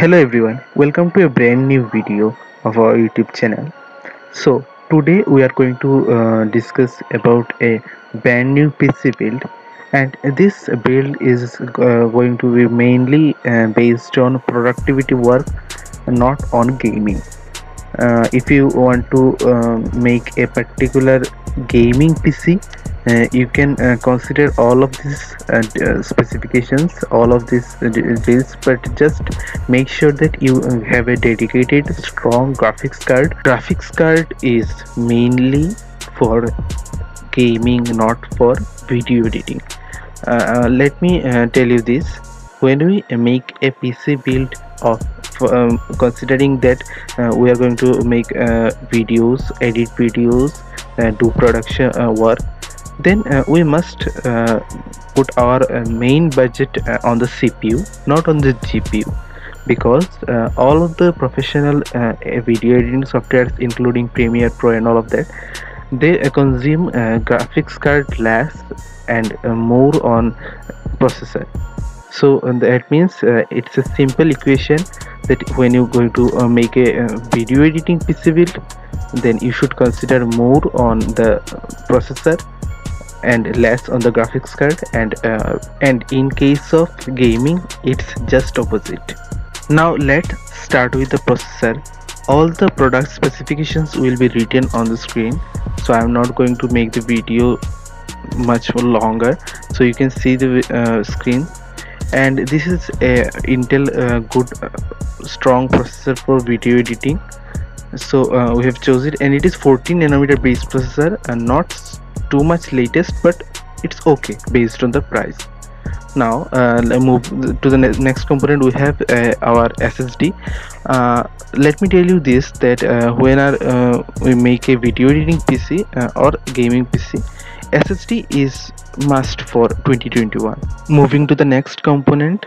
Hello everyone, welcome to a brand new video of our YouTube channel. So today we are going to discuss about a brand new PC build, and this build is going to be mainly based on productivity work, not on gaming. If you want to make a particular gaming PC, you can consider all of these specifications, all of these details, but just make sure that you have a dedicated strong graphics card. Graphics card is mainly for gaming, not for video editing. Let me tell you this: when we make a PC build of considering that we are going to make videos, edit videos, do production work, then we must put our main budget on the CPU, not on the GPU, because all of the professional video editing softwares including Premiere Pro and all of that, they consume graphics card less and more on processor. So that means it's a simple equation that when you're going to make a video editing PC build, then you should consider more on the processor and less on the graphics card, and in case of gaming it's just opposite. Now let's start with the processor. All the product specifications will be written on the screen, so I'm not going to make the video much longer, so you can see the screen. And this is a Intel good strong processor for video editing. So we have chosen it, and it is 14nm based processor, and not too much latest, but it's okay based on the price. Now let's move to the next component. We have our SSD. Let me tell you this, that when we make a video editing PC or gaming PC, SSD is must for 2021. Moving to the next component,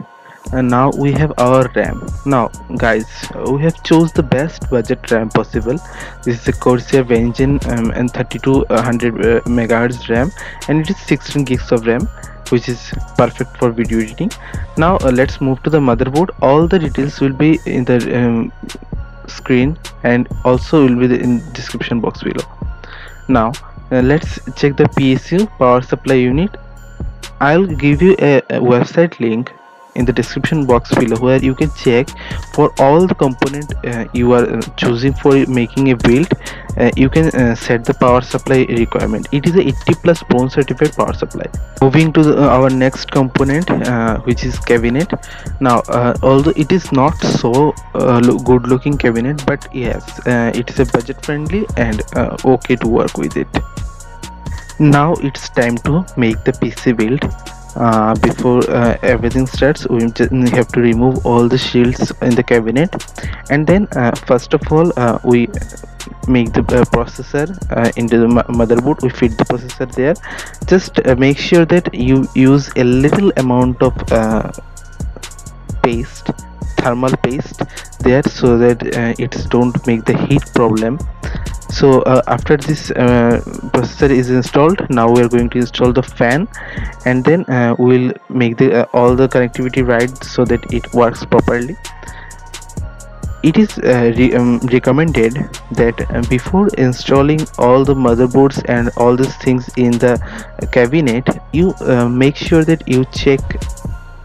and now we have our RAM. Now guys, we have chose the best budget RAM possible. This is a Corsair Vengeance and 3200 megahertz RAM, and it is 16 gigs of RAM, which is perfect for video editing. Now let's move to the motherboard. All the details will be in the screen, and also will be in description box below. Now let's check the PSU, power supply unit. I'll give you a website link in the description box below, where you can check for all the component you are choosing for making a build. You can set the power supply requirement. It is a 80+ bronze certified power supply. Moving to our next component, which is cabinet. Now although it is not so good looking cabinet, but yes, it is a budget friendly and okay to work with it. Now it's time to make the PC build. Before everything starts, we have to remove all the shields in the cabinet, and then first of all we make the processor into the motherboard. We feed the processor there. Just make sure that you use a little amount of paste, thermal paste there, so that it don't make the heat problem. So after this processor is installed, now we are going to install the fan, and then we'll make the all the connectivity right so that it works properly. It is recommended that before installing all the motherboards and all these things in the cabinet, you make sure that you check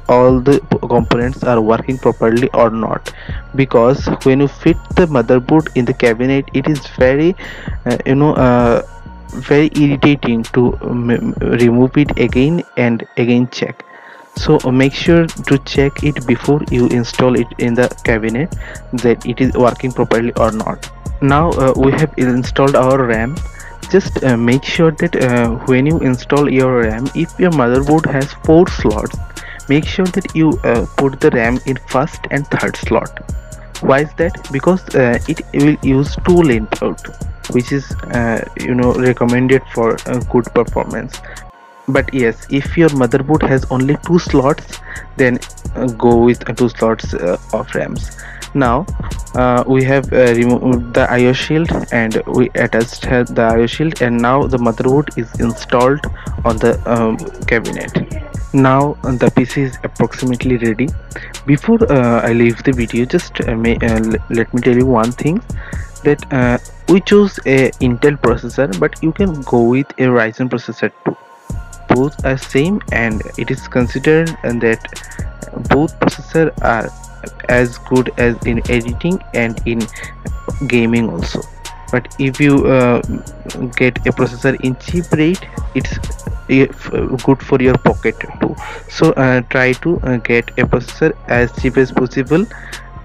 all the components are working properly or not, because when you fit the motherboard in the cabinet, it is very very irritating to remove it again and again check. So make sure to check it before you install it in the cabinet, that it is working properly or not. Now we have installed our RAM. Just make sure that when you install your RAM, if your motherboard has 4 slots, make sure that you put the RAM in first and third slot. Why is that? Because it will use 2 lane port, which is recommended for good performance. But yes, if your motherboard has only 2 slots, then go with 2 slots of RAMs. Now we have removed the IO shield, and we attached the IO shield, and now the motherboard is installed on the cabinet. Now the PC is approximately ready. Before I leave the video, just let me tell you one thing, that we chose a Intel processor, but you can go with a Ryzen processor too. Both are same, and it is considered that both processor are as good as in editing and in gaming also. But if you get a processor in cheap rate, it's good for your pocket too. So try to get a processor as cheap as possible,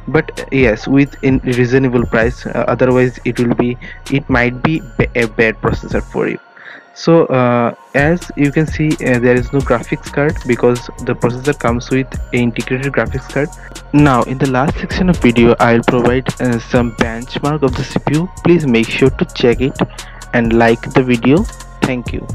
but yes, with in reasonable price. Otherwise it might be a bad processor for you. So as you can see, there is no graphics card because the processor comes with an integrated graphics card. Now in the last section of video, I'll provide some benchmark of the CPU. Please make sure to check it and like the video. Thank you.